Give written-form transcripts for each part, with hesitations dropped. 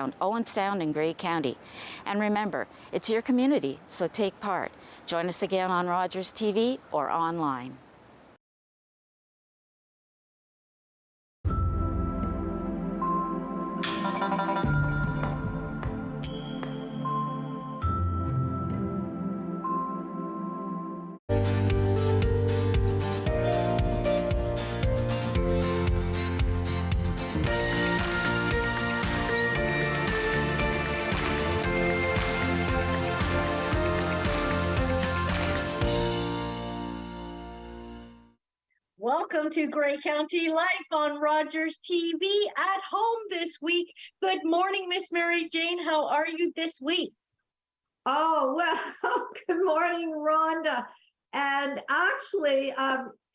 around Owen Sound in Grey County. And remember, it's your community, so take part. Join us again on Rogers TV or online. Welcome to Grey County Life on Rogers TV at home this week. Good morning, Miss Mary Jane. How are you this week? Oh, well, good morning, Rhonda. And actually,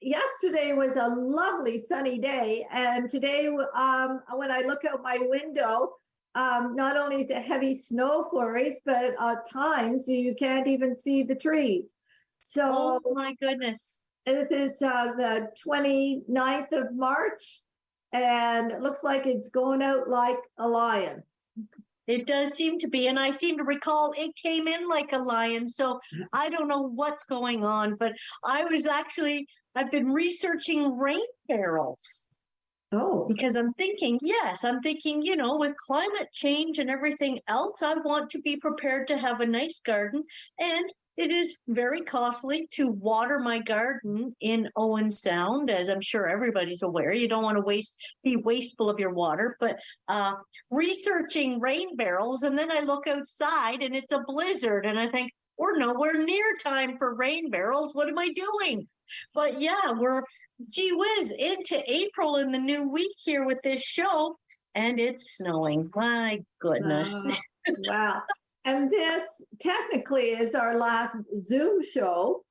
yesterday was a lovely sunny day. And today, when I look out my window, not only is it heavy snow flurries, but at times you can't even see the trees. So, oh my goodness. This is the 29th of March, and it looks like it's going out like a lion. It does seem to be, and I seem to recall it came in like a lion, so I don't know what's going on, but I've been researching rain barrels. Oh. Because I'm thinking, with climate change and everything else, I want to be prepared to have a nice garden, and it is very costly to water my garden in Owen Sound, as I'm sure everybody's aware. You don't want to be wasteful of your water, but researching rain barrels, and then I look outside and it's a blizzard, and I think, we're nowhere near time for rain barrels. What am I doing? But yeah, gee whiz, into April in the new week here with this show, and it's snowing. My goodness. Wow. And this technically is our last Zoom show.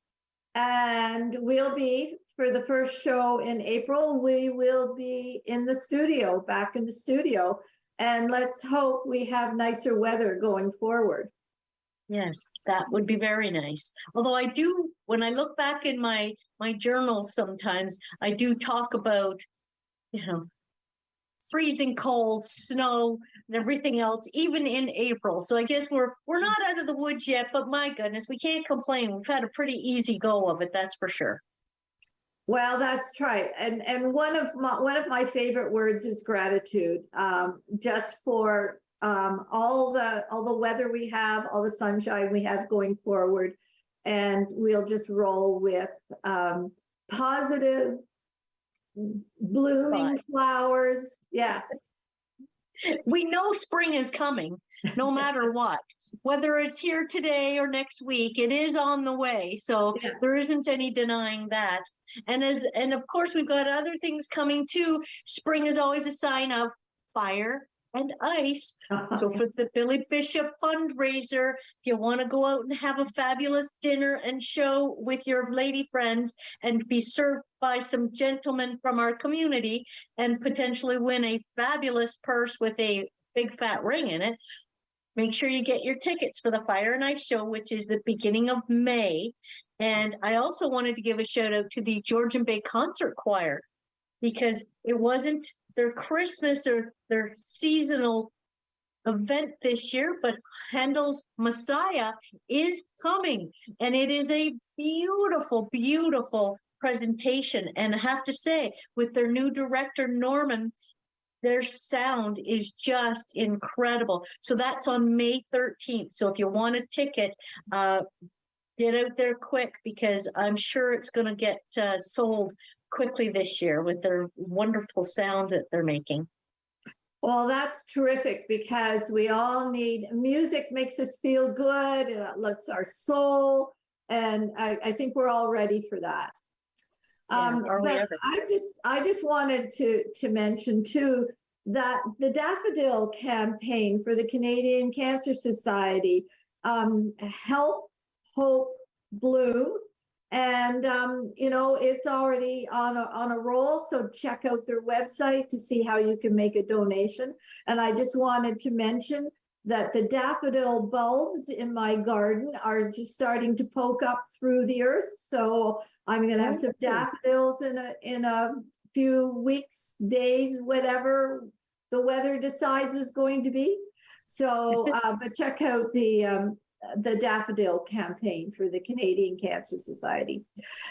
And we'll be, for the first show in April, we will be in the studio, back in the studio. And let's hope we have nicer weather going forward. Yes, that would be very nice. Although I do, when I look back in my journals sometimes, I do talk about, freezing cold, snow, and everything else, even in April. So I guess we're not out of the woods yet, but my goodness, we can't complain. We've had a pretty easy go of it, that's for sure. Well, that's right. And one of my favorite words is gratitude. Just for all the weather we have, all the sunshine we have going forward, and we'll just roll with positive, blooming flowers. Yeah. We know spring is coming, no matter what. Whether it's here today or next week, it is on the way. So there isn't any denying that. And of course, we've got other things coming too. Spring is always a sign of fire and ice. So for the Billy Bishop fundraiser, if you want to go out and have a fabulous dinner and show with your lady friends and be served by some gentlemen from our community and potentially win a fabulous purse with a big fat ring in it, make sure you get your tickets for the Fire and Ice Show, which is the beginning of May. And I also wanted to give a shout out to the Georgian Bay Concert Choir, because it wasn't their Christmas or their seasonal event this year, but Handel's Messiah is coming, and it is a beautiful, beautiful presentation. And I have to say, with their new director, Norman, their sound is just incredible. So that's on May 13th. So if you want a ticket, get out there quick, because I'm sure it's going to get sold quickly this year with their wonderful sound that they're making. Well, that's terrific, because we all need music. Makes us feel good, it lifts our soul, and I think we're all ready for that. But I just wanted to mention too that the Daffodil campaign for the Canadian Cancer Society, Help, Hope, Bloom. And, it's already on a roll. So check out their website to see how you can make a donation. And I just wanted to mention that the daffodil bulbs in my garden are just starting to poke up through the earth. So I'm going to have some daffodils in a few weeks, days, whatever the weather decides is going to be. So, but check out the Daffodil campaign for the Canadian Cancer Society.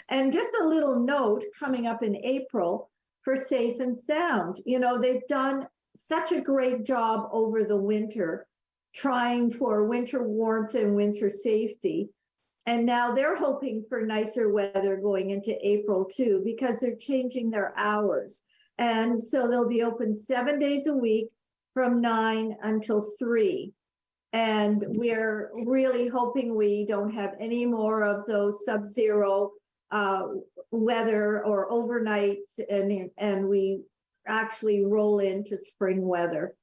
And just a little note coming up in April for Safe and Sound. You know, they've done such a great job over the winter trying for winter warmth and winter safety. And now they're hoping for nicer weather going into April too, because they're changing their hours. And so they'll be open 7 days a week from 9 until 3. And we're really hoping we don't have any more of those sub-zero weather or overnights, and we actually roll into spring weather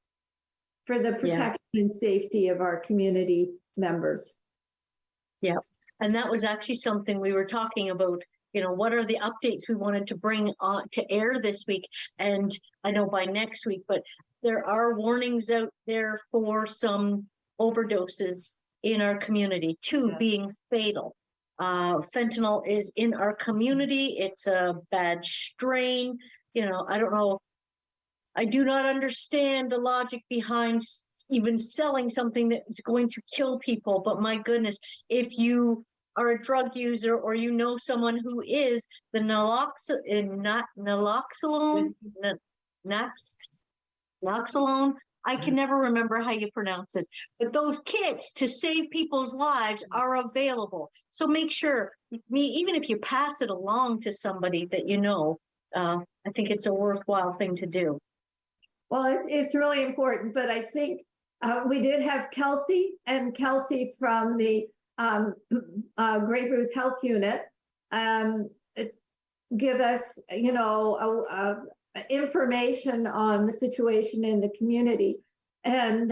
for the protection and safety of our community members. Yeah. And that was actually something we were talking about, you know, what are the updates we wanted to bring on to air this week? And I know by next week, but there are warnings out there for some overdoses in our community, 2 being fatal. Fentanyl is in our community. It's a bad strain. You know, I don't know. I do not understand the logic behind even selling something that is going to kill people. But my goodness, if you are a drug user or you know someone who is, the naloxone, I can never remember how you pronounce it, but those kits to save people's lives are available. So make sure, even if you pass it along to somebody that you know, I think it's a worthwhile thing to do. Well, it's really important, but I think we did have Kelsey from the Grey Bruce Health Unit give us, you know, information on the situation in the community. And,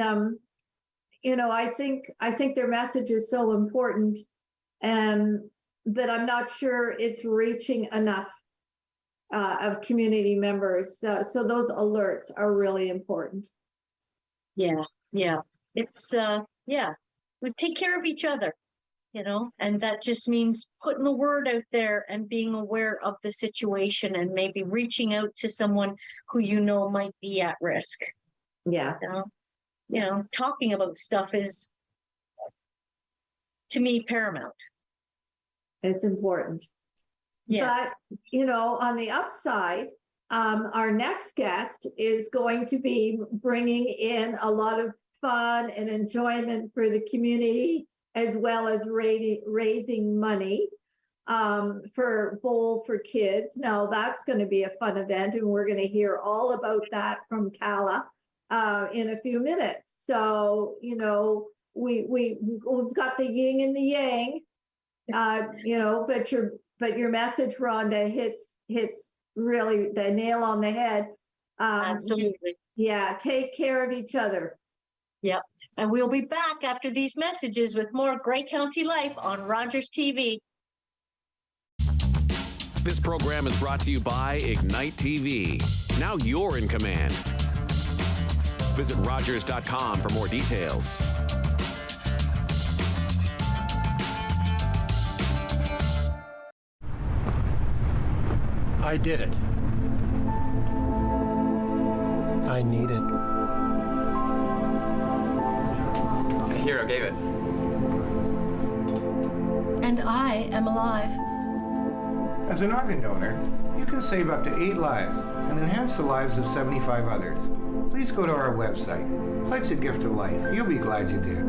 you know, I think their message is so important, but I'm not sure it's reaching enough of community members. So those alerts are really important. Yeah. It's, we take care of each other, you know, and that just means putting the word out there and being aware of the situation and maybe reaching out to someone who you know might be at risk. Yeah. You know, talking about stuff is, to me, paramount. It's important. Yeah. But, you know, on the upside, our next guest is going to be bringing in a lot of fun and enjoyment for the community, as well as raising money for Bowl for Kids. Now, that's going to be a fun event, and we're going to hear all about that from Kala in a few minutes. So, you know, we've got the yin and the yang, you know, but your message, Rhonda, hits really the nail on the head. Absolutely. Yeah, take care of each other. Yep. And we'll be back after these messages with more Grey County Life on Rogers TV. This program is brought to you by Ignite TV. Now you're in command. Visit Rogers.com for more details. I did it. I need it. Here, I gave it. And I am alive. As an organ donor, you can save up to 8 lives and enhance the lives of 75 others. Please go to our website. Pledge a gift of life. You'll be glad you did.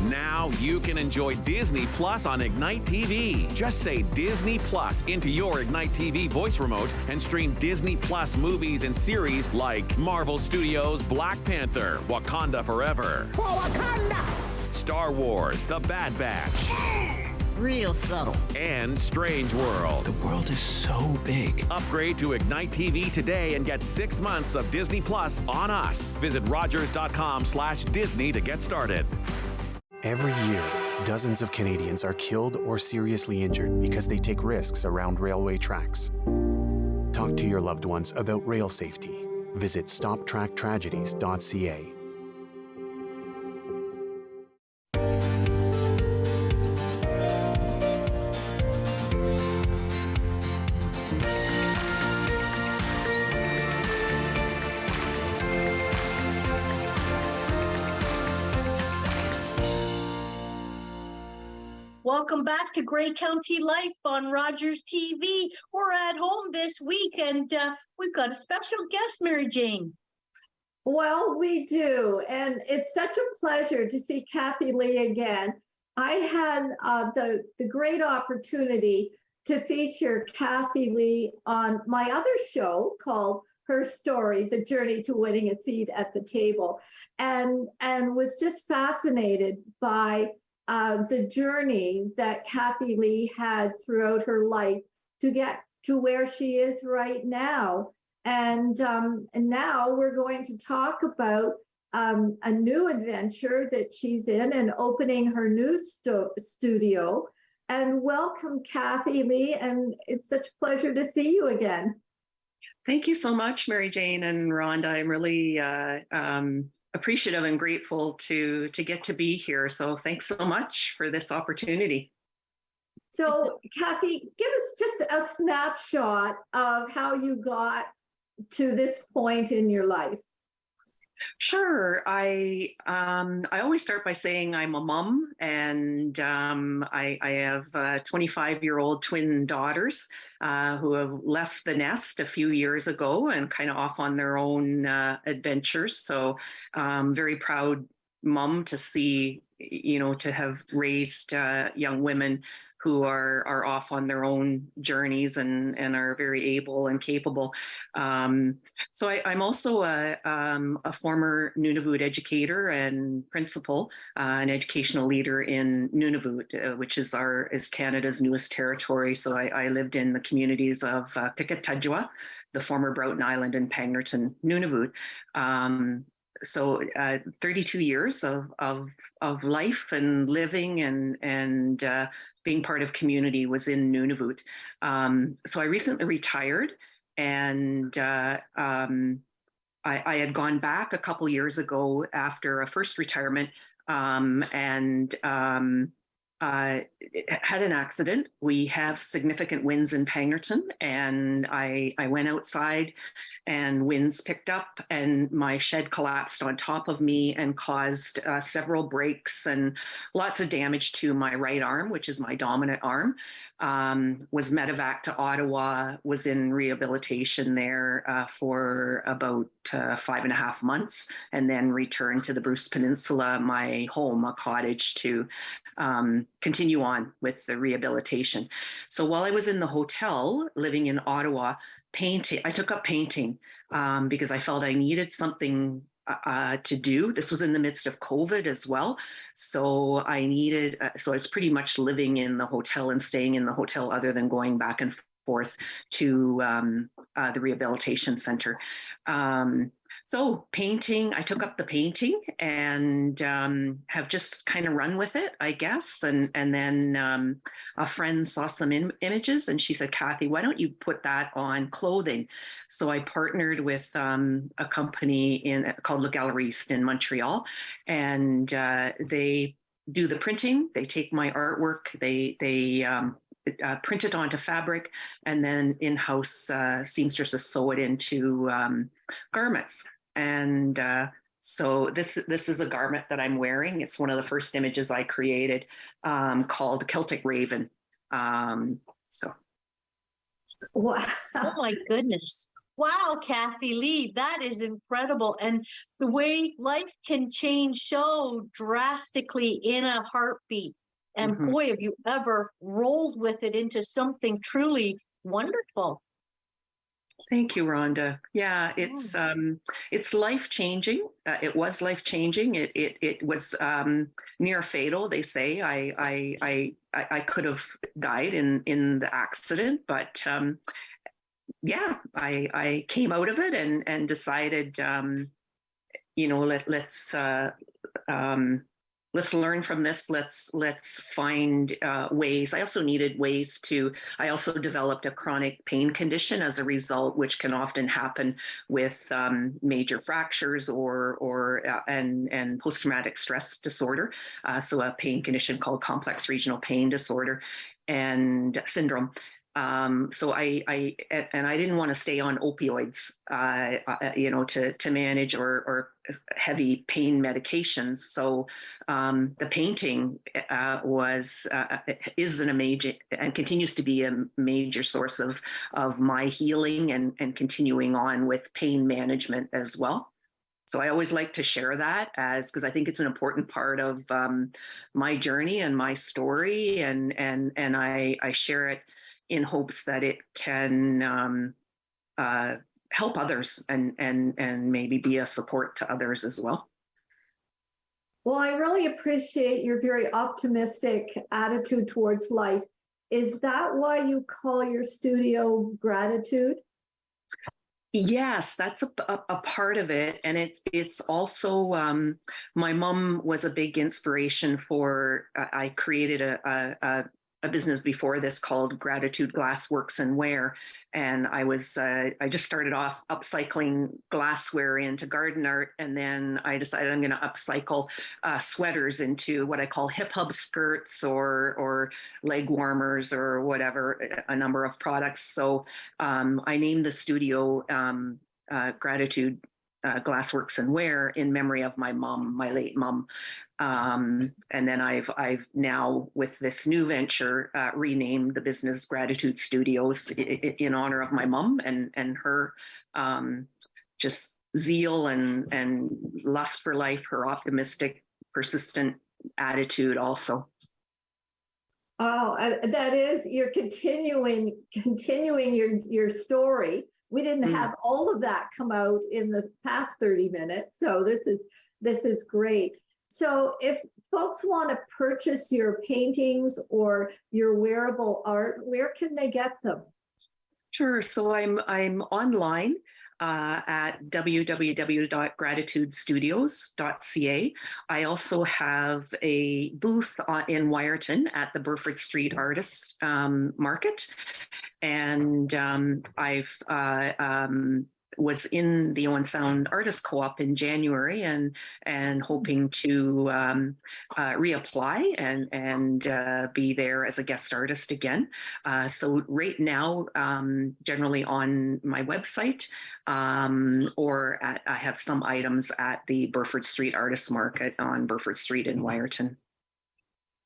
Now you can enjoy Disney Plus on Ignite TV. Just say Disney Plus into your Ignite TV voice remote and stream Disney Plus movies and series like Marvel Studios' Black Panther, Wakanda Forever, For Wakanda! Star Wars: The Bad Batch, Real subtle. and Strange World. The world is so big. Upgrade to Ignite TV today and get 6 months of Disney Plus on us. Visit Rogers.com/Disney to get started. Every year, dozens of Canadians are killed or seriously injured because they take risks around railway tracks. Talk to your loved ones about rail safety. Visit stoptracktragedies.ca. Welcome back to Grey County Life on Rogers TV. We're at home this week, and we've got a special guest, Mary Jane. Well, we do, and it's such a pleasure to see Cathy Lee again. I had the great opportunity to feature Cathy Lee on my other show called Her Story, The Journey to Winning a Seat at the Table, and was just fascinated by the journey that Cathy Lee had throughout her life to get to where she is right now. And now we're going to talk about a new adventure that she's in and opening her new studio. And welcome, Cathy Lee, and it's such a pleasure to see you again. Thank you so much, Mary Jane and Rhonda. I'm really appreciative and grateful to get to be here. So thanks so much for this opportunity. So, Cathy, give us just a snapshot of how you got to this point in your life. Sure. I always start by saying I'm a mom, and I have 25-year-old twin daughters who have left the nest a few years ago and kind of off on their own adventures. So very proud mom to see, to have raised young women who are off on their own journeys and are very able and capable. So I'm also a former Nunavut educator and principal, an educational leader in Nunavut, which is Canada's newest territory. So I lived in the communities of Pikatadjua, the former Broughton Island, and Pangnirton, Nunavut. So 32 years of life and living and being part of community was in Nunavut. So I recently retired, and I had gone back a couple years ago after a first retirement, and had an accident. We have significant winds in Pangnirton, and I went outside and winds picked up and my shed collapsed on top of me and caused several breaks and lots of damage to my right arm, which is my dominant arm. Was medevac to Ottawa, was in rehabilitation there for about 5.5 months, and then returned to the Bruce Peninsula, my home, a cottage, to continue on with the rehabilitation. So while I was in the hotel living in Ottawa, I took up painting because I felt I needed something to do. This was in the midst of COVID as well. So I was pretty much living in the hotel and staying in the hotel other than going back and forth to the rehabilitation center. So painting, I took up the painting and have just kind of run with it, I guess. And then a friend saw some images and she said, Cathy, why don't you put that on clothing? So I partnered with a company called Le Galeriste in Montreal, and they do the printing. They take my artwork, they print it onto fabric, and then in-house seamstresses sew it into garments. And so this is a garment that I'm wearing. It's one of the first images I created, called Celtic Raven. So. Wow. Oh my goodness. Wow, Cathy Lee, that is incredible. And the way life can change so drastically in a heartbeat. And boy, have you ever rolled with it into something truly wonderful. Thank you, Rhonda. Yeah, it's life-changing. It was life-changing. It was near fatal. They say I could have died in the accident, but yeah, I came out of it and decided, let's learn from this. Let's find ways. I also needed ways I also developed a chronic pain condition as a result, which can often happen with major fractures and post-traumatic stress disorder. So a pain condition called complex regional pain disorder and syndrome. So I didn't want to stay on opioids, to manage or heavy pain medications. So the painting is a major and continues to be a major source of my healing and continuing on with pain management as well. So I always like to share that because I think it's an important part of my journey and my story, and I share it in hopes that it can help others and maybe be a support to others as well. Well, I really appreciate your very optimistic attitude towards life. Is that why you call your studio Gratitude? Yes, that's a part of it. And it's also, my mom was a big inspiration for, I created a business before this called Gratitude Glassworks and Wear. And I just started off upcycling glassware into garden art. And then I decided I'm going to upcycle sweaters into what I call hip hub skirts or leg warmers or whatever, a number of products. So I named the studio Gratitude Glassworks and Wear in memory of my mom, my late mom. And then I've now, with this new venture, renamed the business Gratitude Studios in honor of my mom and her just zeal and lust for life, her optimistic, persistent attitude also. Oh, that is, you're continuing your story. We didn't have all of that come out in the past 30 minutes. So this is great. So if folks want to purchase your paintings or your wearable art, where can they get them? Sure. So I'm online at www.gratitudestudios.ca. I also have a booth in Wyerton at the Burford Street Artists Market. And I've was in the Owen Sound Artist Co-op in January and hoping to reapply and be there as a guest artist again. So right now, generally on my website, or I have some items at the Burford Street Artist Market on Burford Street in Wyerton.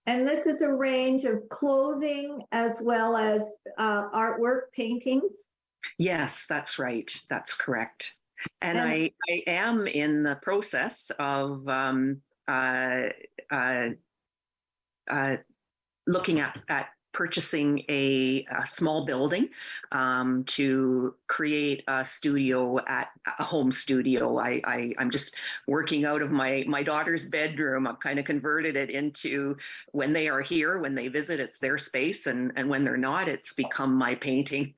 And this is a range of clothing as well as artwork, paintings? Yes, that's right. That's correct. And I am in the process of looking at purchasing a small building to create a studio, at a home studio. I'm just working out of my daughter's bedroom. I've kind of converted it into, when they are here, when they visit, it's their space, and when they're not, it's become my painting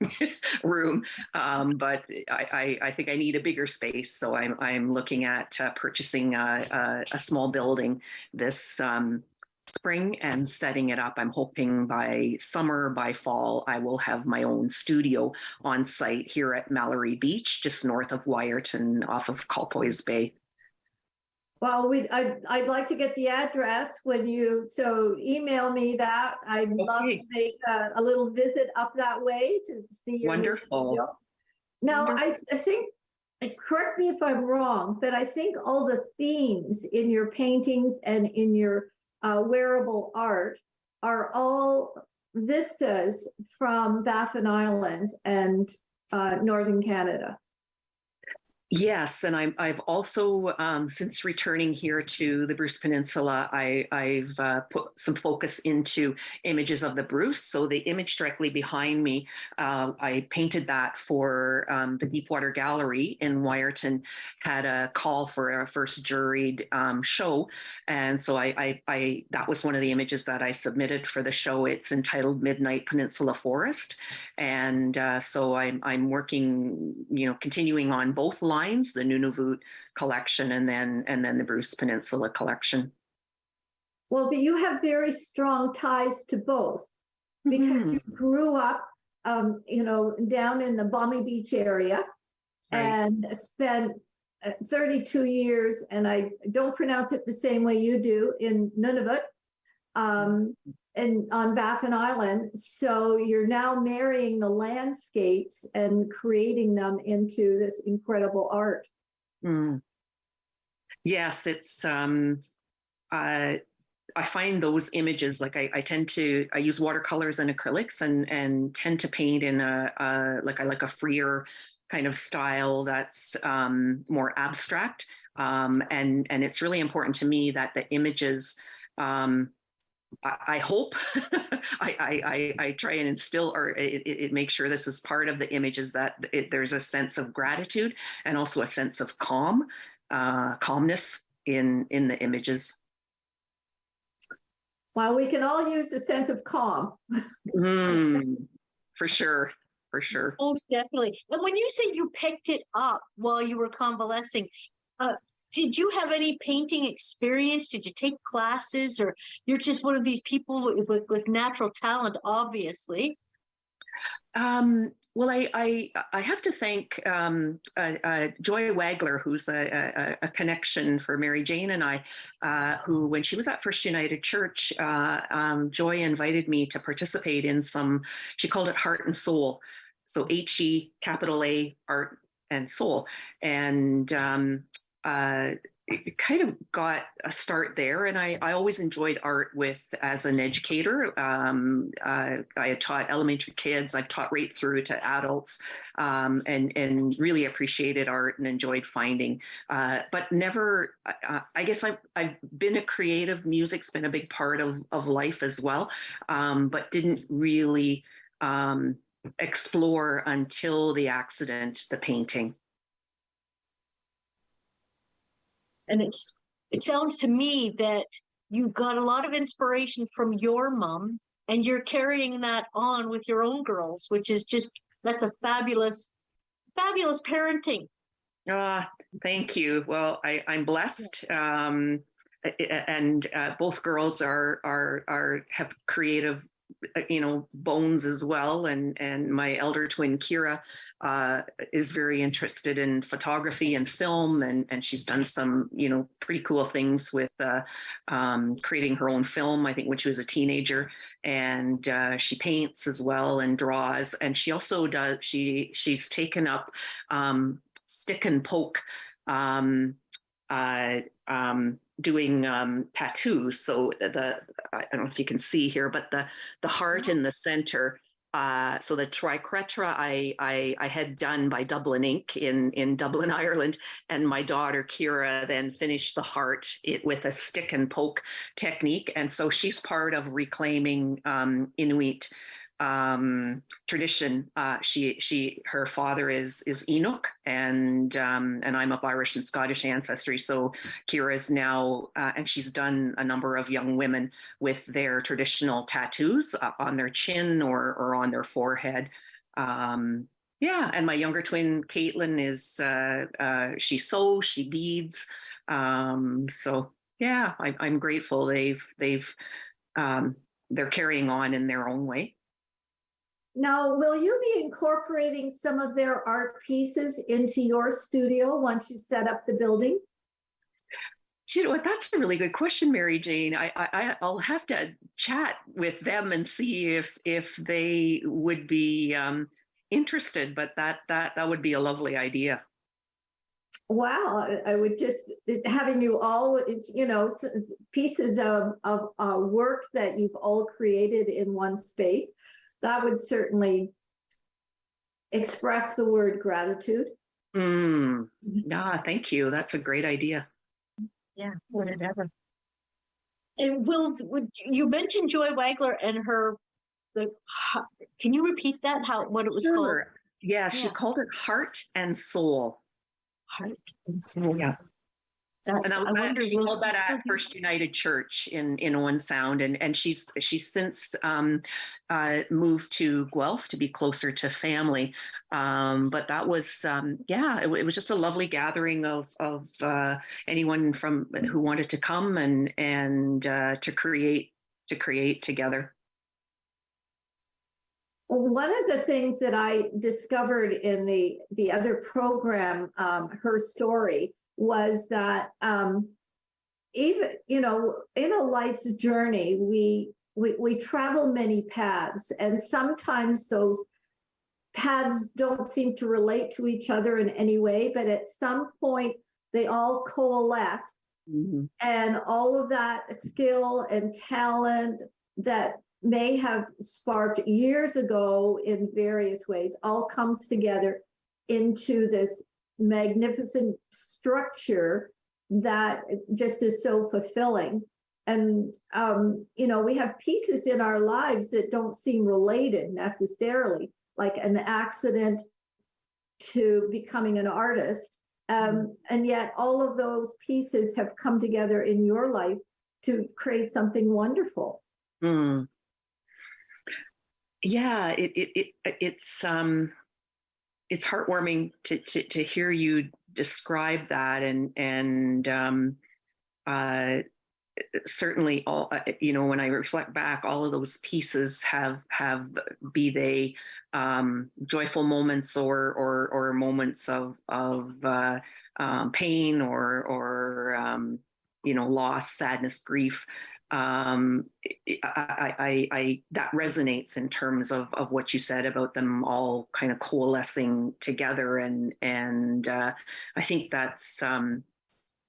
room. But I think I need a bigger space, so I'm looking at purchasing a small building this spring and setting it up. I'm hoping by summer, by fall, I will have my own studio on site here at Mallory Beach, just north of Wyerton, off of Colpoys Bay. Well, I'd like to get the address so email me that. I'd love to make a little visit up that way to see your wonderful studio. Now, wonderful. I think, correct me if I'm wrong, but I think all the themes in your paintings and in your wearable art are all vistas from Baffin Island and Northern Canada. Yes, and I've also, since returning here to the Bruce Peninsula, I've put some focus into images of the Bruce. So the image directly behind me, I painted that for the Deepwater Gallery in Wyerton, had a call for a first juried show. And so that was one of the images that I submitted for the show. It's entitled Midnight Peninsula Forest. And so I'm working, continuing on both lines, the Nunavut collection and then the Bruce Peninsula collection. Well, but you have very strong ties to both, because you grew up, down in the Balmy Beach area, right, and spent 32 years, and I don't pronounce it the same way you do, in Nunavut, and on Baffin Island. So you're now marrying the landscapes and creating them into this incredible art. Yes, it's I find those images, like I tend to, I use watercolors and acrylics and tend to paint in like a freer kind of style that's more abstract. And it's really important to me that the images, I hope I try and instill, or it makes sure this is part of the images, that there's a sense of gratitude and also a sense of calmness in the images. Well, we can all use a sense of calm. For sure. For sure. Most definitely. And when you say you picked it up while you were convalescing, did you have any painting experience? Did you take classes, or you're just one of these people with natural talent, obviously? Well, I have to thank Joy Wagler, who's a connection for Mary Jane and I, who, when she was at First United Church, Joy invited me to participate in some, she called it Heart and Soul. So HE, capital A, Art and Soul. And it kind of got a start there, and I always enjoyed art as an educator. I had taught elementary kids, I've taught right through to adults, and really appreciated art and enjoyed finding, but never, I guess I've been a creative. Music's been a big part of life as well, but didn't really explore until the accident, the painting. And it sounds to me that you got a lot of inspiration from your mom, and you're carrying that on with your own girls, which is that's a fabulous parenting. Thank you. Well, I'm blessed. And both girls have creative, bones as well. And my elder twin, Kira, is very interested in photography and film. And she's done some, pretty cool things with creating her own film, I think, when she was a teenager. And she paints as well and draws. And she also does, she's taken up stick and poke, doing tattoos. So I don't know if you can see here, but the heart in the center. So the triquetra I had done by Dublin Ink in Dublin, Ireland, and my daughter Kira then finished the heart with a stick and poke technique. And so she's part of reclaiming Inuit tradition. Her father is Inuk, and I'm of Irish and Scottish ancestry. So Kira is now, and she's done a number of young women with their traditional tattoos up on their chin or on their forehead. And my younger twin Caitlin is she sews, she beads. So yeah, I'm grateful they're carrying on in their own way. Now, will you be incorporating some of their art pieces into your studio once you set up the building? Do you know what? That's a really good question, Mary Jane. I'll have to chat with them and see if they would be interested. But that would be a lovely idea. Wow, I would just having you all, pieces of work that you've all created in one space. That would certainly express the word gratitude. Yeah, thank you. That's a great idea. Yeah, whatever. And you mentioned Joy Wagler and can you repeat that? What it was called? Yeah, she called it Heart and Soul. Heart and Soul. Yeah. She called that at First United Church in Owen Sound, and she's since moved to Guelph to be closer to family. But that was it was just a lovely gathering of anyone who wanted to come and to create together. One of the things that I discovered in the other program, Her Story, was that even, in a life's journey, we travel many paths, and sometimes those paths don't seem to relate to each other in any way, but at some point they all coalesce. Mm-hmm. And all of that skill and talent that may have sparked years ago in various ways all comes together into this magnificent structure that just is so fulfilling. And, we have pieces in our lives that don't seem related necessarily, like an accident to becoming an artist. And yet all of those pieces have come together in your life to create something wonderful. Mm. Yeah, it's heartwarming to hear you describe that, and certainly all when I reflect back, all of those pieces have be they joyful moments or moments of pain or loss, sadness, grief. I that resonates in terms of what you said about them all kind of coalescing together, and I think that's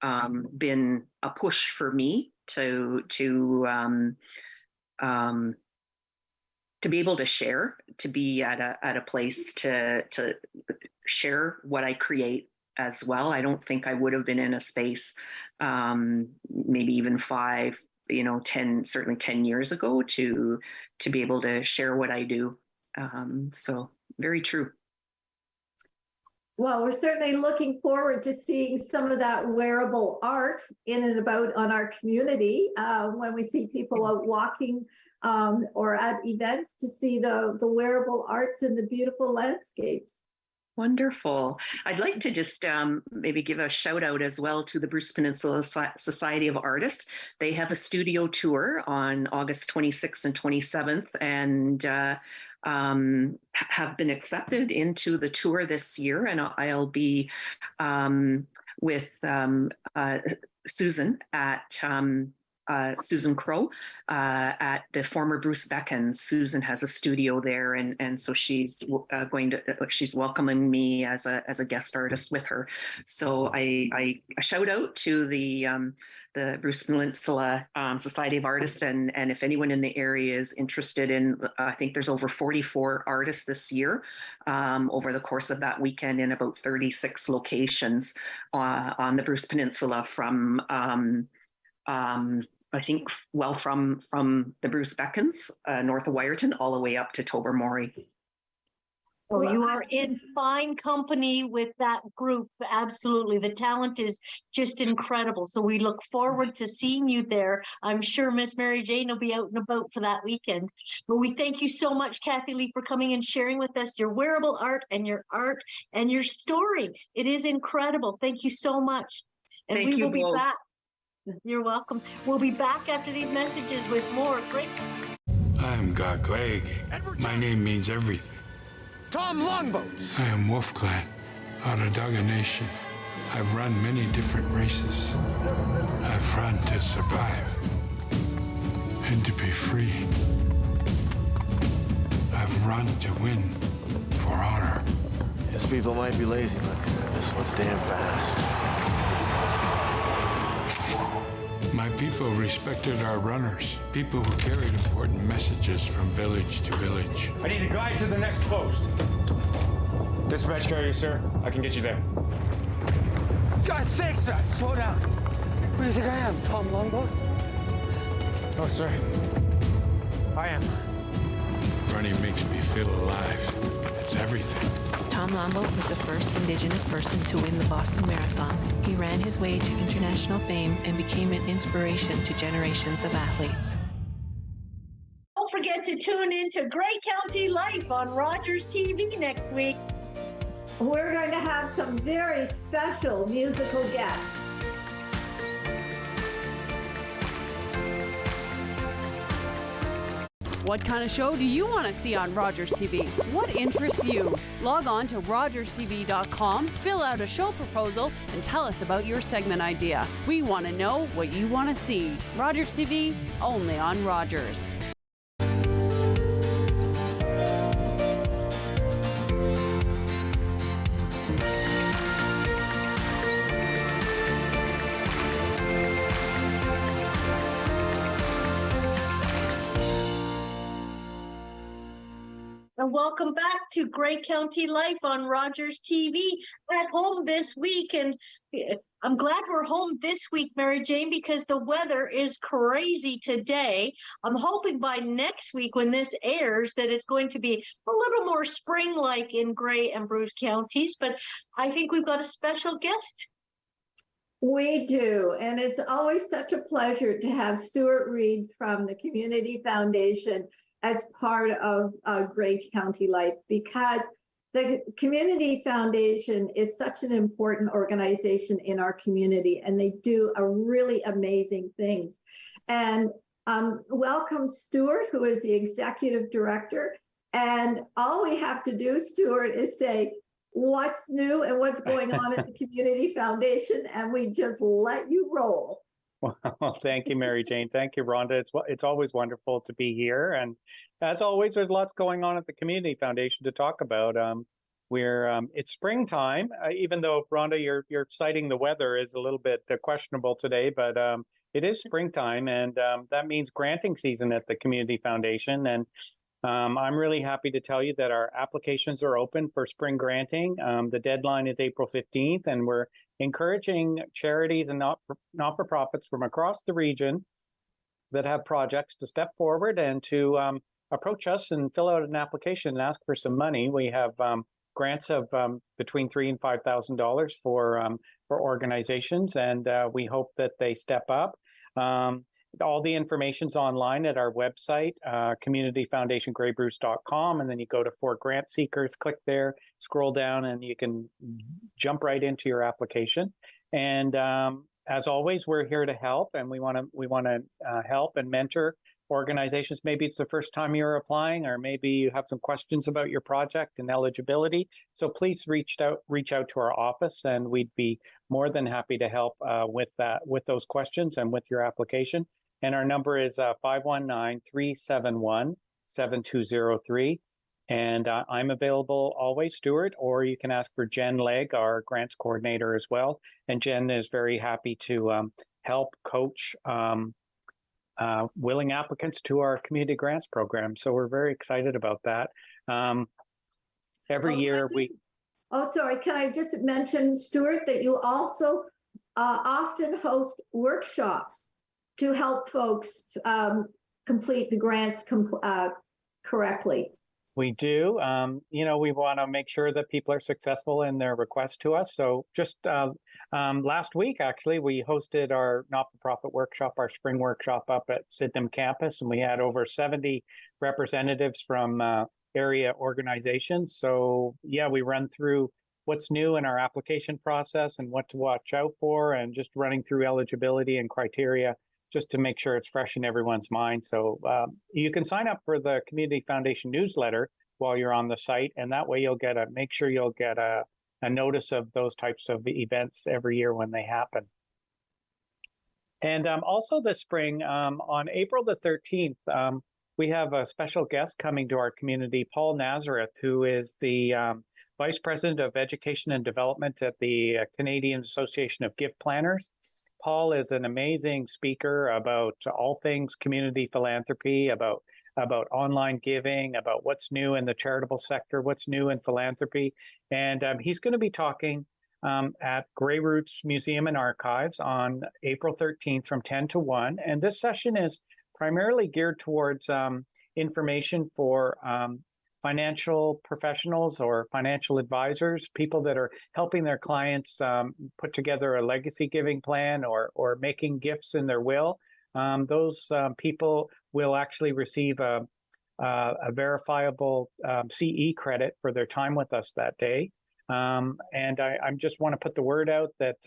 been a push for me to be able to share, to be at a place to share what I create as well. I don't think I would have been in a space, maybe even 5, 10, certainly 10 years ago to be able to share what I do. So very true. Well, we're certainly looking forward to seeing some of that wearable art in and about on our community when we see people out walking or at events to see the wearable arts and the beautiful landscapes. Wonderful. I'd like to just maybe give a shout out as well to the Bruce Peninsula Society of Artists. They have a studio tour on August 26th and 27th, and have been accepted into the tour this year. And I'll be with Susan at Susan Crow at the former Bruce Beckons. Susan has a studio there, and so she's she's welcoming me as a guest artist with her. So I shout out to the Bruce Peninsula Society of Artists, and if anyone in the area is interested in, I think there's over 44 artists this year over the course of that weekend in about 36 locations on the Bruce Peninsula, from I think, from the Bruce Beckons, north of Wyerton, all the way up to Tobermory. Oh, you are in fine company with that group. Absolutely. The talent is just incredible. So we look forward to seeing you there. I'm sure Miss Mary Jane will be out and about for that weekend. But we thank you so much, Cathy Lee, for coming and sharing with us your wearable art and your story. It is incredible. Thank you so much. And Thank we you will be both. back. You're welcome. We'll be back after these messages with more great. I am Gagweg. My name means everything. Tom Longboats. I am Wolf Clan, Onondaga Nation. I've run many different races. I've run to survive and to be free. I've run to win for honor. His people might be lazy, but this one's damn fast. My people respected our runners, people who carried important messages from village to village. I need a guide to the next post. Dispatch carrier, sir. I can get you there. God's sakes, man, slow down. Who do you think I am, Tom Longboat? No, sir. I am. Running makes me feel alive. It's everything. Tom Longboat was the first Indigenous person to win the Boston Marathon. He ran his way to international fame and became an inspiration to generations of athletes. Don't forget to tune in to Grey County Life on Rogers TV next week. We're going to have some very special musical guests. What kind of show do you want to see on Rogers TV? What interests you? Log on to rogerstv.com, fill out a show proposal, and tell us about your segment idea. We want to know what you want to see. Rogers TV, only on Rogers. and welcome back to Grey County Life on Rogers TV at home this week. And I'm glad we're home this week, Mary Jane, because the weather is crazy today. I'm hoping by next week when this airs that it's going to be a little more spring-like in Grey and Bruce counties, but I think we've got a special guest. We do, and it's always such a pleasure to have Stuart Reid from the Community Foundation as part of Grey County Life, because the Community Foundation is such an important organization in our community, and they do a really amazing things. And welcome Stuart, who is the executive director. And all we have to do, Stuart, is say what's new and what's going on at the Community Foundation, and we just let you roll. Well, thank you, Mary Jane. Thank you, Rhonda. It's always wonderful to be here. And as always, there's lots going on at the Community Foundation to talk about. It's springtime, even though, Rhonda, you're citing the weather is a little bit questionable today, but it is springtime, and that means granting season at the Community Foundation. And I'm really happy to tell you that our applications are open for spring granting. The deadline is April 15th, and we're encouraging charities and not-for-profits from across the region that have projects to step forward and to approach us and fill out an application and ask for some money. We have grants of between $3,000 and $5,000 for organizations, and we hope that they step up. All the information's online at our website, communityfoundationgraybruce.com, and then you go to For Grant Seekers, click there, scroll down, and you can jump right into your application. And as always, we're here to help, and we want to help and mentor organizations. Maybe it's the first time you're applying, or maybe you have some questions about your project and eligibility. So please reach out to our office, and we'd be more than happy to help with those questions and with your application. And our number is 519-371-7203. And I'm available always, Stuart, or you can ask for Jen Legg, our grants coordinator as well. And Jen is very happy to help coach willing applicants to our community grants program. So we're very excited about that. Every year can I just mention, Stuart, that you also often host workshops to help folks complete the grants correctly. We do. We want to make sure that people are successful in their request to us. So just last week, actually, we hosted our not-for-profit workshop, our spring workshop up at Sydenham campus, and we had over 70 representatives from area organizations. So yeah, we run through what's new in our application process and what to watch out for, and just running through eligibility and criteria, just to make sure it's fresh in everyone's mind. So you can sign up for the Community Foundation newsletter while you're on the site, and that way you'll get a notice of those types of events every year when they happen. And also this spring, on April the 13th, we have a special guest coming to our community, Paul Nazareth, who is the Vice President of Education and Development at the Canadian Association of Gift Planners. Paul is an amazing speaker about all things community philanthropy, about online giving, about what's new in the charitable sector, what's new in philanthropy. And he's going to be talking at Grey Roots Museum and Archives on April 13th from 10 to 1. And this session is primarily geared towards information for financial professionals or financial advisors, people that are helping their clients put together a legacy giving plan or making gifts in their will. Those people will actually receive a verifiable CE credit for their time with us that day. And I just want to put the word out that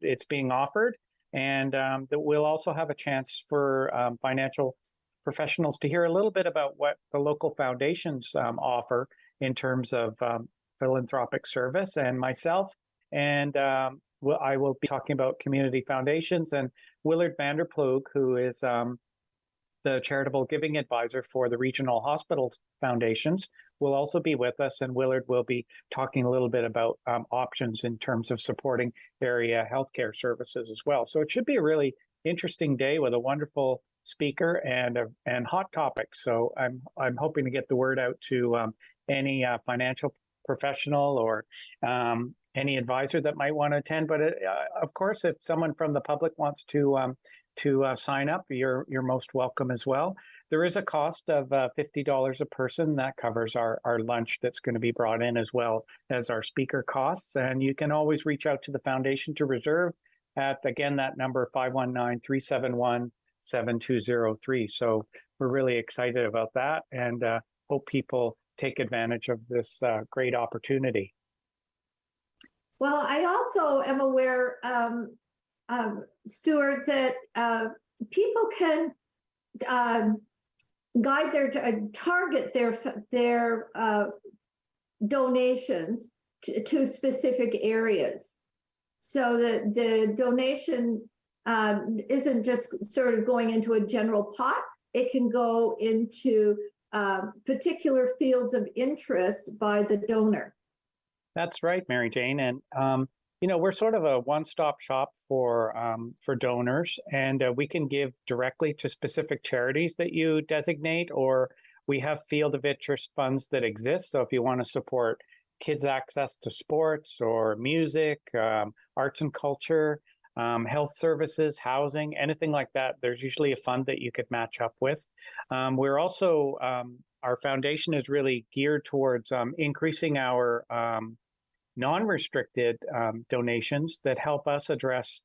it's being offered, and that we'll also have a chance for financial professionals to hear a little bit about what the local foundations offer in terms of philanthropic service. And myself and I will be talking about community foundations, and Willard Vanderploeg, who is the charitable giving advisor for the regional hospital foundations, will also be with us. And Willard will be talking a little bit about options in terms of supporting area healthcare services as well. So it should be a really interesting day with a wonderful speaker and hot topics. So I'm hoping to get the word out to any financial professional or any advisor that might want to attend. But of course, if someone from the public wants to sign up, you're most welcome as well. There is a cost of $50 a person that covers our lunch that's going to be brought in, as well as our speaker costs. And you can always reach out to the foundation to reserve at, again, that number 519-371-7203. So we're really excited about that, and hope people take advantage of this great opportunity. Well, I also am aware, Stuart, that people can target their donations to specific areas, so that the donation isn't just sort of going into a general pot. It can go into particular fields of interest by the donor. That's right, Mary Jane. And we're sort of a one-stop shop for donors, and we can give directly to specific charities that you designate, or we have field of interest funds that exist. So if you want to support kids' access to sports or music, arts and culture, health services, housing, anything like that, there's usually a fund that you could match up with. We're also, our foundation is really geared towards increasing our non-restricted donations that help us address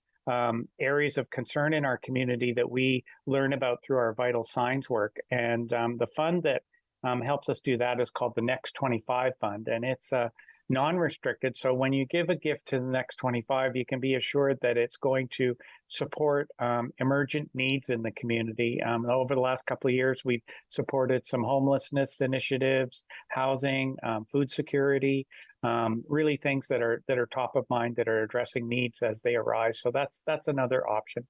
areas of concern in our community that we learn about through our vital signs work. And the fund that helps us do that is called the Next 25 Fund, and it's non-restricted. So when you give a gift to the Next 25, you can be assured that it's going to support emergent needs in the community. Over the last couple of years, we've supported some homelessness initiatives, housing, food security, really things that are top of mind, that are addressing needs as they arise. So that's another option.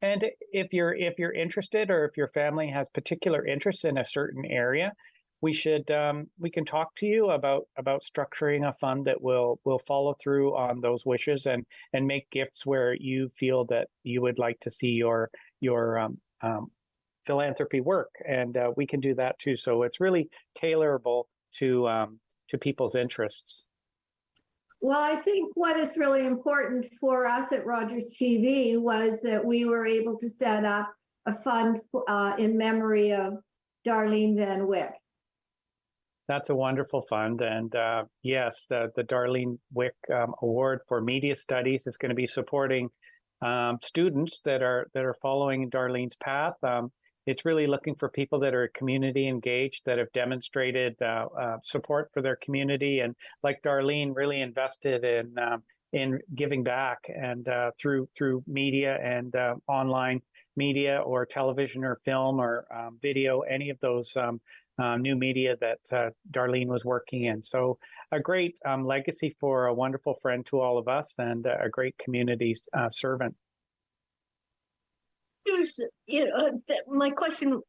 And if you're interested, or if your family has particular interest in a certain area, we can talk to you about structuring a fund that will follow through on those wishes and make gifts where you feel that you would like to see your philanthropy work, and we can do that too. So it's really tailorable to people's interests. Well, I think what is really important for us at Rogers TV was that we were able to set up a fund in memory of Darlene Van Wyck. That's a wonderful fund. And yes, the Darlene Wyck Award for Media Studies is going to be supporting students that are following Darlene's path. It's really looking for people that are community engaged, that have demonstrated support for their community, and like Darlene, really invested in giving back, and through media and online media, or television or film or video, any of those new media that Darlene was working in. So a great legacy for a wonderful friend to all of us, and a great community servant. My question: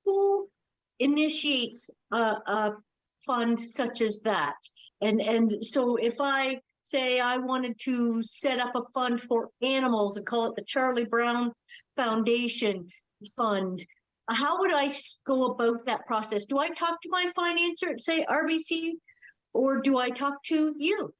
who initiates a fund such as that? And so if I say I wanted to set up a fund for animals and call it the Charlie Brown Foundation Fund, how would I go about that process? Do I talk to my financer at, say, RBC, or do I talk to you?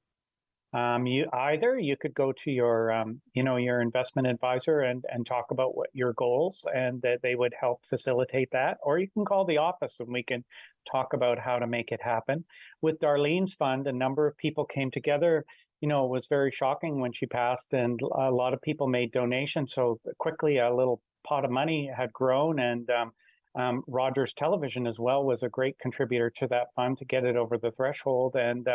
You could go to your your investment advisor and talk about what your goals, and that they would help facilitate that, or you can call the office and we can talk about how to make it happen. With Darlene's fund, a number of people came together. It was very shocking when she passed, and a lot of people made donations. So quickly, a little pot of money had grown, and Rogers Television as well was a great contributor to that fund to get it over the threshold. And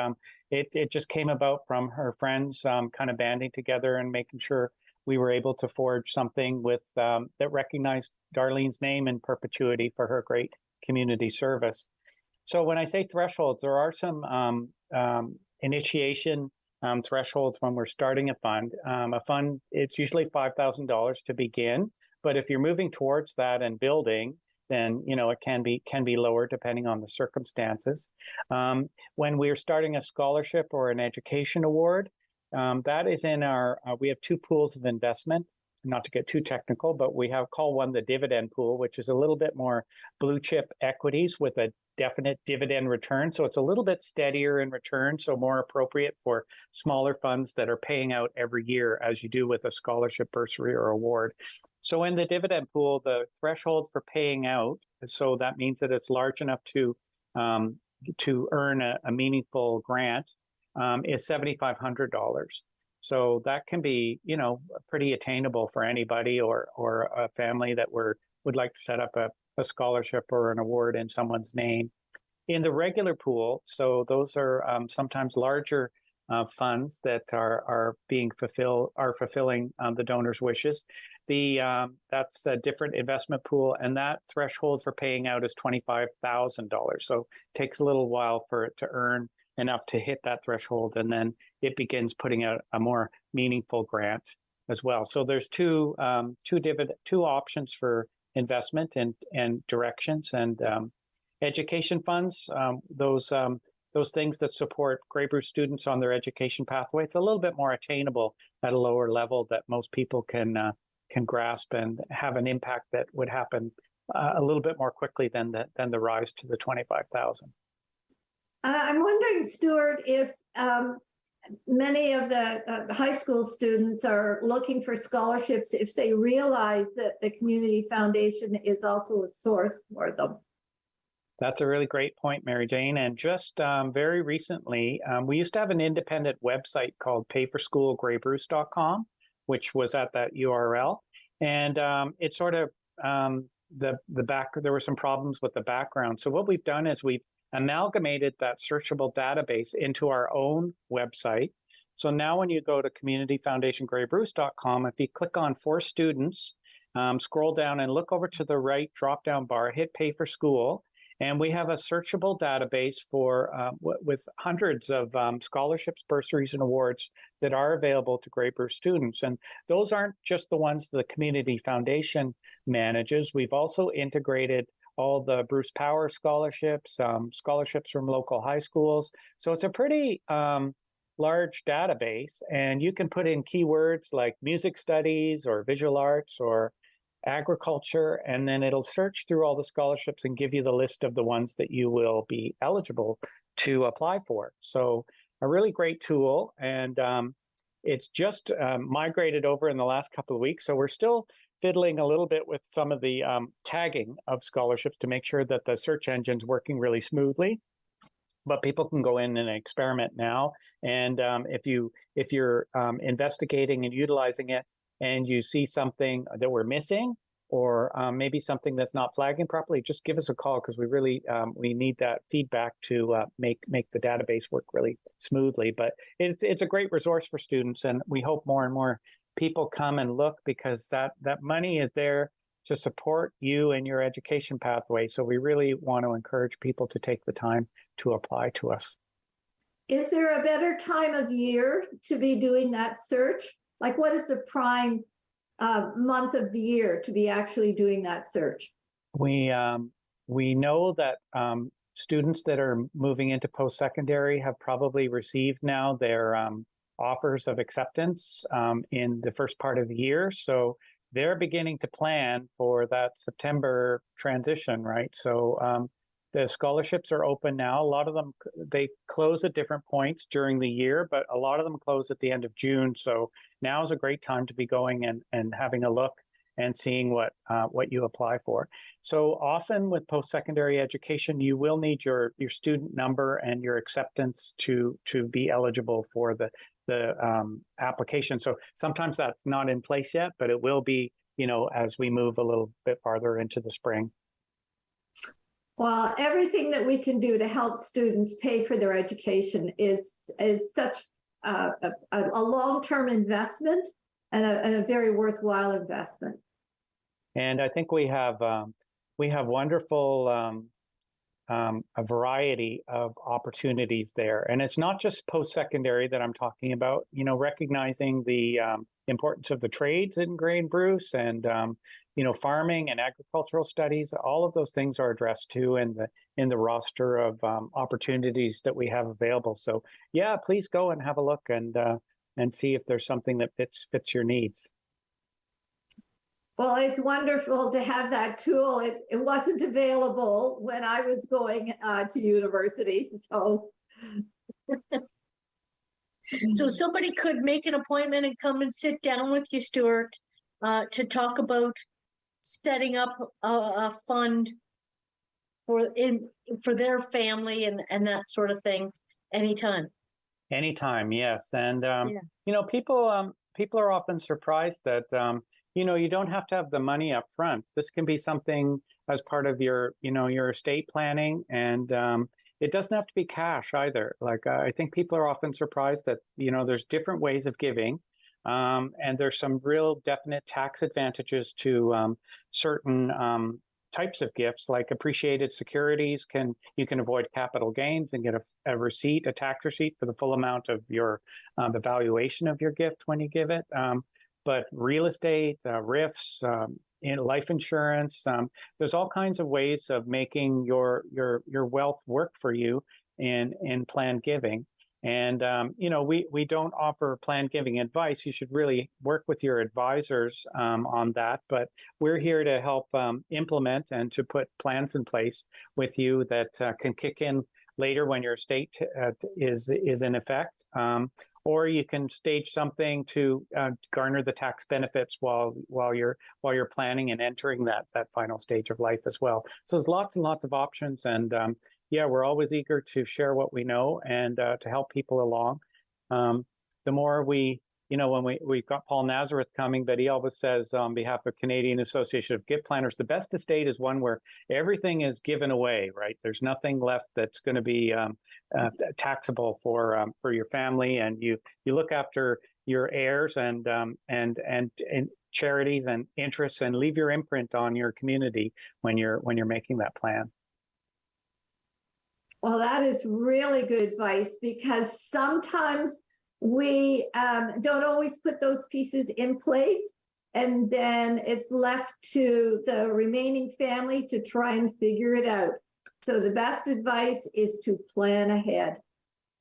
it just came about from her friends kind of banding together and making sure we were able to forge something with that recognized Darlene's name in perpetuity for her great community service. So when I say thresholds, there are some initiation thresholds when we're starting a fund. A fund, it's usually $5,000 to begin, but if you're moving towards that and building, then it can be lower depending on the circumstances. When we're starting a scholarship or an education award, that is in our. We have two pools of investment. not to get too technical, but we call one the dividend pool, which is a little bit more blue chip equities with a definite dividend return. So it's a little bit steadier in return, so more appropriate for smaller funds that are paying out every year, as you do with a scholarship, bursary, or award. So in the dividend pool, the threshold for paying out, so that means that it's large enough to earn a meaningful grant, is $7,500. So that can be, pretty attainable for anybody or a family that would like to set up a scholarship or an award in someone's name. In the regular pool, so those are sometimes larger funds that are fulfilling the donor's wishes. That's a different investment pool, and that threshold for paying out is $25,000. So it takes a little while for it to earn enough to hit that threshold, and then it begins putting out a more meaningful grant as well. So there's two options for investment and directions, and education funds, those things that support Grey Bruce students on their education pathway. It's a little bit more attainable at a lower level that most people can grasp and have an impact that would happen a little bit more quickly than the rise to the 25,000. I'm wondering, Stuart, if many of the high school students are looking for scholarships if they realize that the Community Foundation is also a source for them. That's a really great point, Mary Jane. And just very recently, we used to have an independent website called payforschoolgraybruce.com, which was at that URL. And it sort of, there were some problems with the background. So what we've done is we've amalgamated that searchable database into our own website. So now when you go to communityfoundationgraybruce.com, if you click on For Students, scroll down and look over to the right drop-down bar, hit Pay for School, and we have a searchable database for with hundreds of scholarships, bursaries, and awards that are available to Grey Bruce students. And those aren't just the ones the Community Foundation manages. We've also integrated all the Bruce Power scholarships, scholarships from local high schools. So it's a pretty large database, and you can put in keywords like music studies or visual arts or agriculture, and then it'll search through all the scholarships and give you the list of the ones that you will be eligible to apply for. So a really great tool, and it's just migrated over in the last couple of weeks. So we're still fiddling a little bit with some of the tagging of scholarships to make sure that the search engine's working really smoothly. But people can go in and experiment now. And if you're investigating and utilizing it, and you see something that we're missing, or maybe something that's not flagging properly, just give us a call, because we really we need that feedback to make the database work really smoothly. But it's a great resource for students, and we hope more and more people come and look, because that money is there to support you and your education pathway. So we really want to encourage people to take the time to apply to us. Is there a better time of year to be doing that search? Like, what is the prime month of the year to be actually doing that search? We know that students that are moving into post-secondary have probably received now their offers of acceptance in the first part of the year. So they're beginning to plan for that September transition, right? So the scholarships are open now. A lot of them, they close at different points during the year, but a lot of them close at the end of June. So now is a great time to be going and having a look and seeing what you apply for. So often with post-secondary education, you will need your student number and your acceptance to be eligible for the application. So sometimes that's not in place yet, but it will be, as we move a little bit farther into the spring. Well, everything that we can do to help students pay for their education is such a long-term investment and a very worthwhile investment. And I think we have wonderful a variety of opportunities there. And it's not just post-secondary that I'm talking about, recognizing the importance of the trades in Grey Bruce and, farming and agricultural studies. All of those things are addressed too in the roster of opportunities that we have available. So yeah, please go and have a look and see if there's something that fits your needs. Well, it's wonderful to have that tool. It wasn't available when I was going to university, so. So somebody could make an appointment and come and sit down with you, Stuart, to talk about setting up a fund for their family and that sort of thing anytime. Anytime, yes. And you know, people are often surprised that you know, you don't have to have the money up front. This can be something as part of your, you know, your estate planning, and it doesn't have to be cash either. Like I think people are often surprised that, you know, there's different ways of giving, and there's some real definite tax advantages to certain types of gifts, like appreciated securities. You can avoid capital gains and get a receipt, a tax receipt for the full amount of your the valuation of your gift when you give it. But real estate, RIFs, in life insurance, there's all kinds of ways of making your wealth work for you in planned giving. And you know, we don't offer planned giving advice. You should really work with your advisors on that. But we're here to help implement and to put plans in place with you that can kick in later when your estate is in effect. Or you can stage something to garner the tax benefits while you're planning and entering that final stage of life as well. So there's lots and lots of options, and yeah, we're always eager to share what we know and to help people along. The more we, you know, when we've got Paul Nazareth coming, but he always says on behalf of Canadian Association of Gift Planners, the best estate is one where everything is given away, right? There's nothing left that's going to be taxable for your family, and you look after your heirs and charities and interests, and leave your imprint on your community when you're making that plan. Well, that is really good advice, because sometimes we don't always put those pieces in place, and then it's left to the remaining family to try and figure it out. So the best advice is to plan ahead.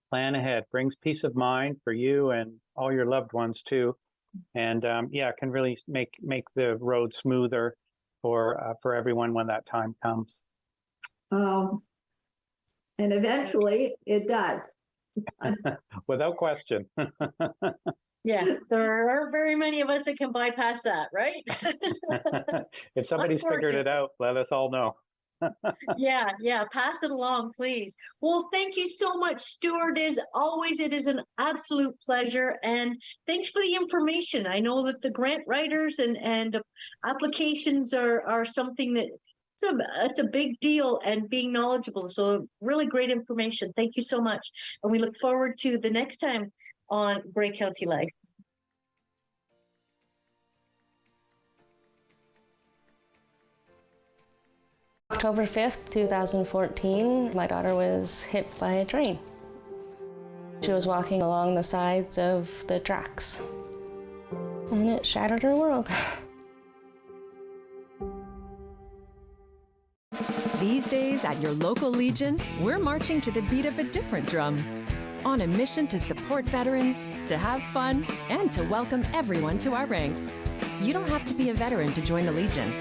Plan ahead brings peace of mind for you and all your loved ones too, and yeah, it can really make the road smoother for everyone when that time comes. And eventually it does. Without question. Yeah, there aren't very many of us that can bypass that, right? If somebody's figured it out, let us all know. Yeah, pass it along, please. Well, thank you so much, Stuart. As always, it is an absolute pleasure, and thanks for the information. I know that the grant writers and applications are something that it's a big deal, and being knowledgeable. So really great information. Thank you so much. And we look forward to the next time on Grey County Life. October 5th, 2014, my daughter was hit by a train. She was walking along the sides of the tracks, and it shattered her world. These days at your local Legion, we're marching to the beat of a different drum. On a mission to support veterans, to have fun, and to welcome everyone to our ranks. You don't have to be a veteran to join the Legion.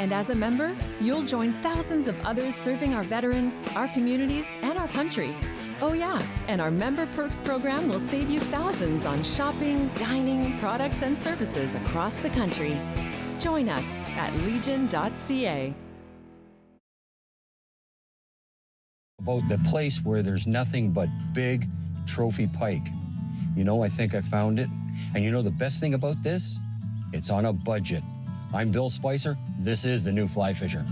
And as a member, you'll join thousands of others serving our veterans, our communities, and our country. Oh yeah, and our Member Perks program will save you thousands on shopping, dining, products, and services across the country. Join us at legion.ca. About the place where there's nothing but big trophy pike. You know, I think I found it. And you know the best thing about this? It's on a budget. I'm Bill Spicer. This is the new Fly Fisher.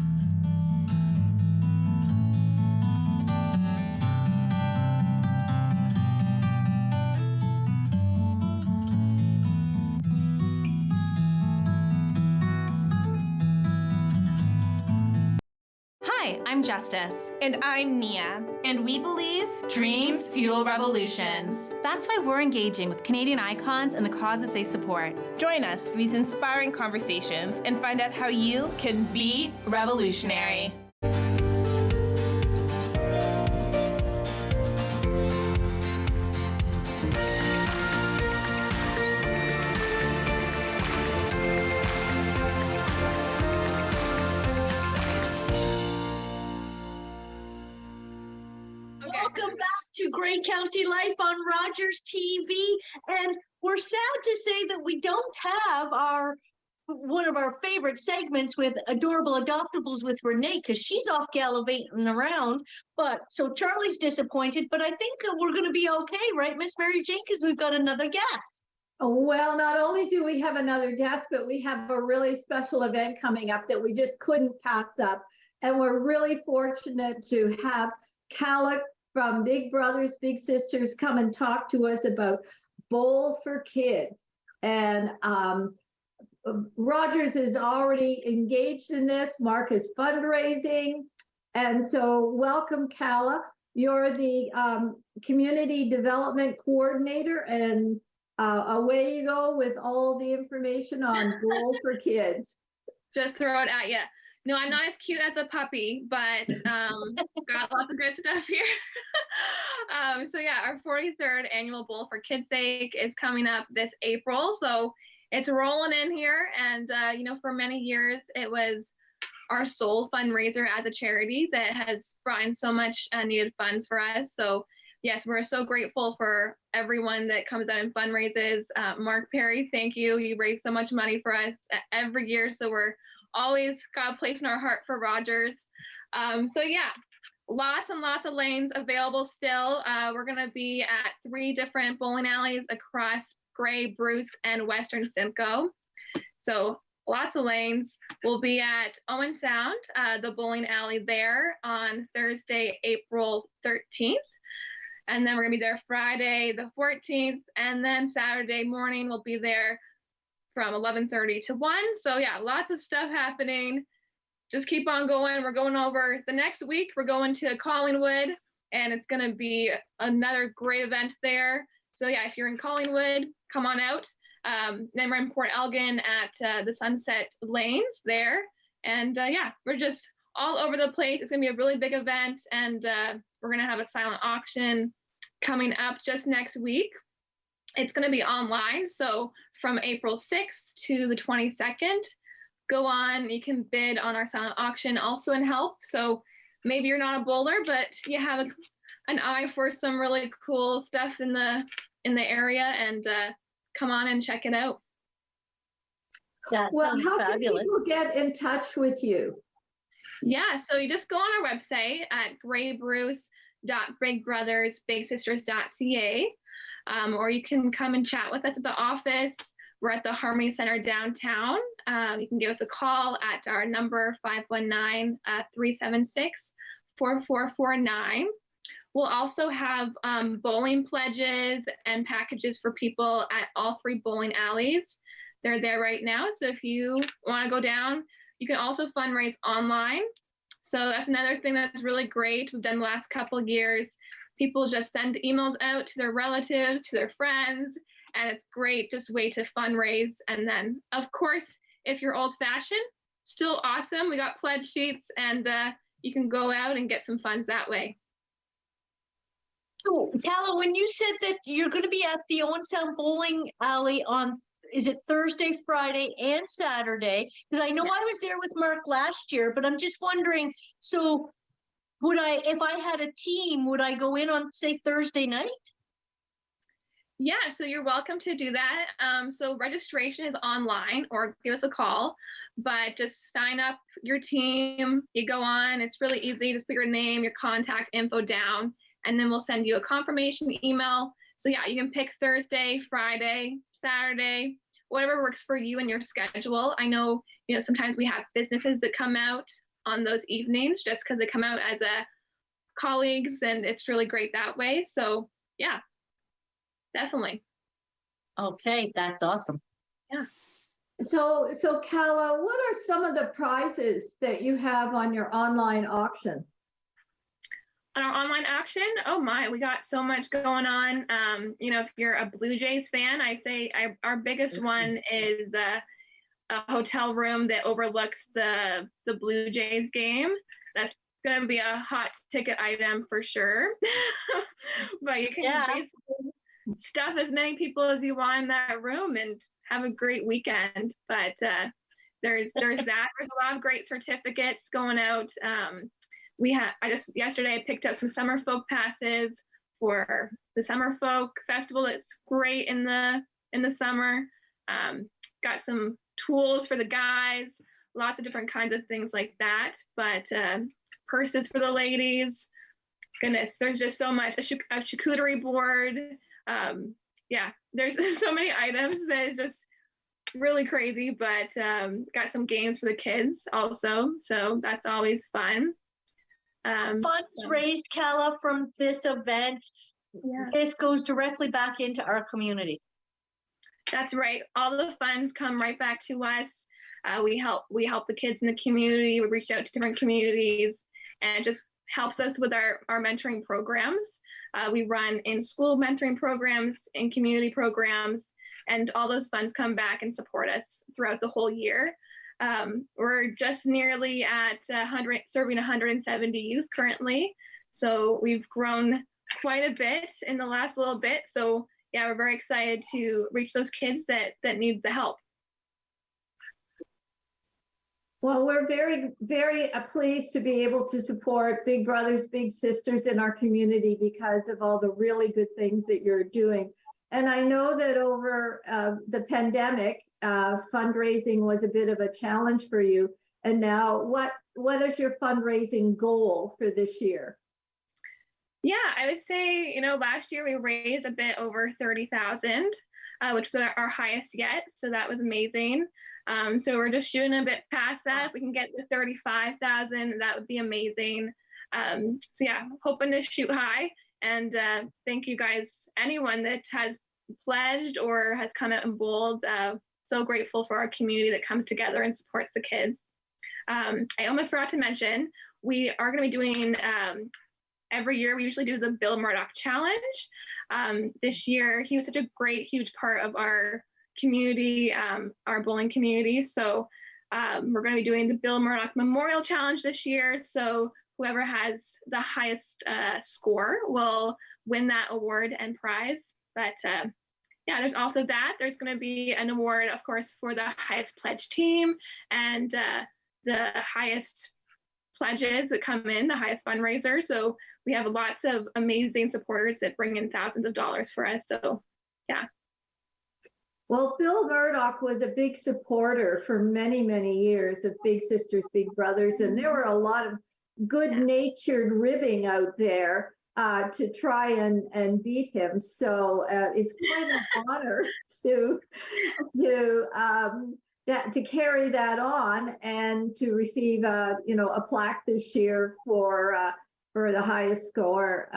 Hi, I'm Justice. And I'm Nia. And we believe dreams fuel revolutions. That's why we're engaging with Canadian icons and the causes they support. Join us for these inspiring conversations and find out how you can be revolutionary. Empty Life on Rogers TV. And we're sad to say that we don't have one of our favorite segments with Adorable Adoptables with Renee, because she's off gallivanting around. But so Charlie's disappointed, but I think we're going to be okay, right, Miss Mary Jane, because we've got another guest. Well, not only do we have another guest, but we have a really special event coming up that we just couldn't pass up. And we're really fortunate to have Calla from Big Brothers Big Sisters come and talk to us about Bowl for Kids. And Rogers is already engaged in this. Mark is fundraising. And so welcome, Calla. You're the Community Development Coordinator, and away you go with all the information on Bowl for Kids. Just throw it at you. No, I'm not as cute as a puppy, but got lots of good stuff here. So yeah, our 43rd annual Bowl for Kids' Sake is coming up this April. So it's rolling in here. And, for many years, it was our sole fundraiser as a charity that has brought in so much needed funds for us. So yes, we're so grateful for everyone that comes out and fundraises. Mark Perry, thank you. You raise so much money for us every year. So we're always got a place in our heart for Rogers. So yeah, lots and lots of lanes available still. We're going to be at 3 different bowling alleys across Grey, Bruce, and Western Simcoe. So lots of lanes. We'll be at Owen Sound, the bowling alley there on Thursday, April 13th. And then we're going to be there Friday, the 14th. And then Saturday morning, we'll be there from 11:30 to 1. So yeah, lots of stuff happening. Just keep on going. We're going over the next week. We're going to Collingwood, and it's going to be another great event there. So yeah, if you're in Collingwood, come on out. Then we're in Port Elgin at the Sunset Lanes there. And yeah, we're just all over the place. It's going to be a really big event, and we're going to have a silent auction coming up just next week. It's going to be online. So from April 6th to the 22nd, go on. You can bid on our silent auction also and help. So maybe you're not a bowler, but you have an eye for some really cool stuff in the area, and come on and check it out. Well, how can people get in touch with you? Yeah, so you just go on our website at graybruce.bigbrothersbigsisters.ca, or you can come and chat with us at the office. We're at the Harmony Center downtown. You can give us a call at our number 519-376-4449. We'll also have bowling pledges and packages for people at all 3 bowling alleys. They're there right now. So if you want to go down, you can also fundraise online. So that's another thing that's really great. We've done the last couple of years. People just send emails out to their relatives, to their friends, and it's great just way to fundraise. And then, of course, if you're old-fashioned, still awesome. We got pledge sheets, and you can go out and get some funds that way. So, Calla, when you said that you're going to be at the Owen Sound Bowling Alley on, is it Thursday, Friday, and Saturday? Because I know I was there with Mark last year, but I'm just wondering, so would I, if I had a team, would I go in on, say, Thursday night? Yeah, so you're welcome to do that. So registration is online, or give us a call, but just sign up your team. You go on, it's really easy. Just put your name, your contact info down, and then we'll send you a confirmation email. So yeah, you can pick Thursday, Friday, Saturday, whatever works for you and your schedule. I know, sometimes we have businesses that come out on those evenings just because they come out as colleagues, and it's really great that way. So yeah, definitely. Okay, that's awesome. Yeah. So Calla, what are some of the prizes that you have on your online auction? On our online auction, oh my, we got so much going on. If you're a Blue Jays fan, I say our biggest one is a hotel room that overlooks the Blue Jays game. That's going to be a hot ticket item for sure. But you can basically stuff as many people as you want in that room and have a great weekend. But there's that. There's a lot of great certificates going out. Yesterday I picked up some summer folk passes for the Summer Folk Festival. It's great in the summer. Got some tools for the guys, lots of different kinds of things like that. But purses for the ladies. Goodness, there's just so much. A charcuterie board. Yeah, there's so many items that is just really crazy. But got some games for the kids also, so that's always fun. Funds raised, Calla, from this event. Yeah. This goes directly back into our community. That's right. All the funds come right back to us. We help the kids in the community. We reach out to different communities, and it just helps us with our mentoring programs. We run in-school mentoring programs, in community programs, and all those funds come back and support us throughout the whole year. We're just nearly at 100, serving 170 youth currently. So we've grown quite a bit in the last little bit. So yeah, we're very excited to reach those kids that need the help. Well, we're very, very pleased to be able to support Big Brothers, Big Sisters in our community because of all the really good things that you're doing. And I know that over the pandemic, fundraising was a bit of a challenge for you. And now what is your fundraising goal for this year? Yeah, I would say, last year we raised a bit over 30,000, which was our highest yet. So that was amazing. So we're just shooting a bit past that. If we can get to 35,000, that would be amazing. So yeah, hoping to shoot high. And thank you guys, anyone that has pledged or has come out and bowled. So grateful for our community that comes together and supports the kids. I almost forgot to mention, we are going to be doing, every year we usually do the Bill Murdoch Challenge. This year, he was such a great, huge part of our community, our bowling community. So we're going to be doing the Bill Murdoch Memorial Challenge this year. So whoever has the highest score will win that award and prize. But yeah, there's also that. There's going to be an award, of course, for the highest pledge team and the highest pledges that come in, the highest fundraiser. So we have lots of amazing supporters that bring in thousands of dollars for us. So yeah. Well, Bill Murdoch was a big supporter for many, many years of Big Sisters, Big Brothers, and there were a lot of good-natured ribbing out there to try and beat him. So it's quite an honor to carry that on and to receive a plaque this year for the highest score.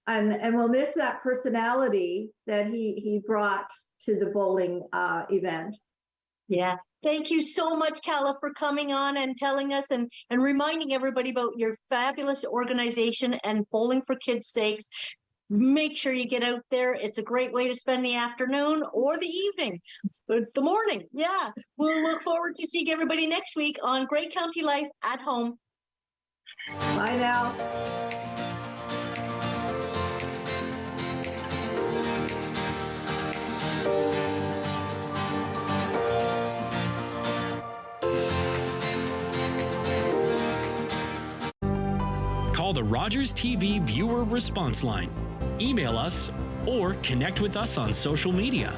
And we'll miss that personality that he brought to the bowling event. Yeah. Thank you so much, Calla, for coming on and telling us and reminding everybody about your fabulous organization and Bowling for Kids' Sakes. Make sure you get out there. It's a great way to spend the afternoon or the evening, the morning. Yeah. We'll look forward to seeing everybody next week on Great County Life at Home. Bye now. Call the Rogers TV viewer response line, email us, or connect with us on social media.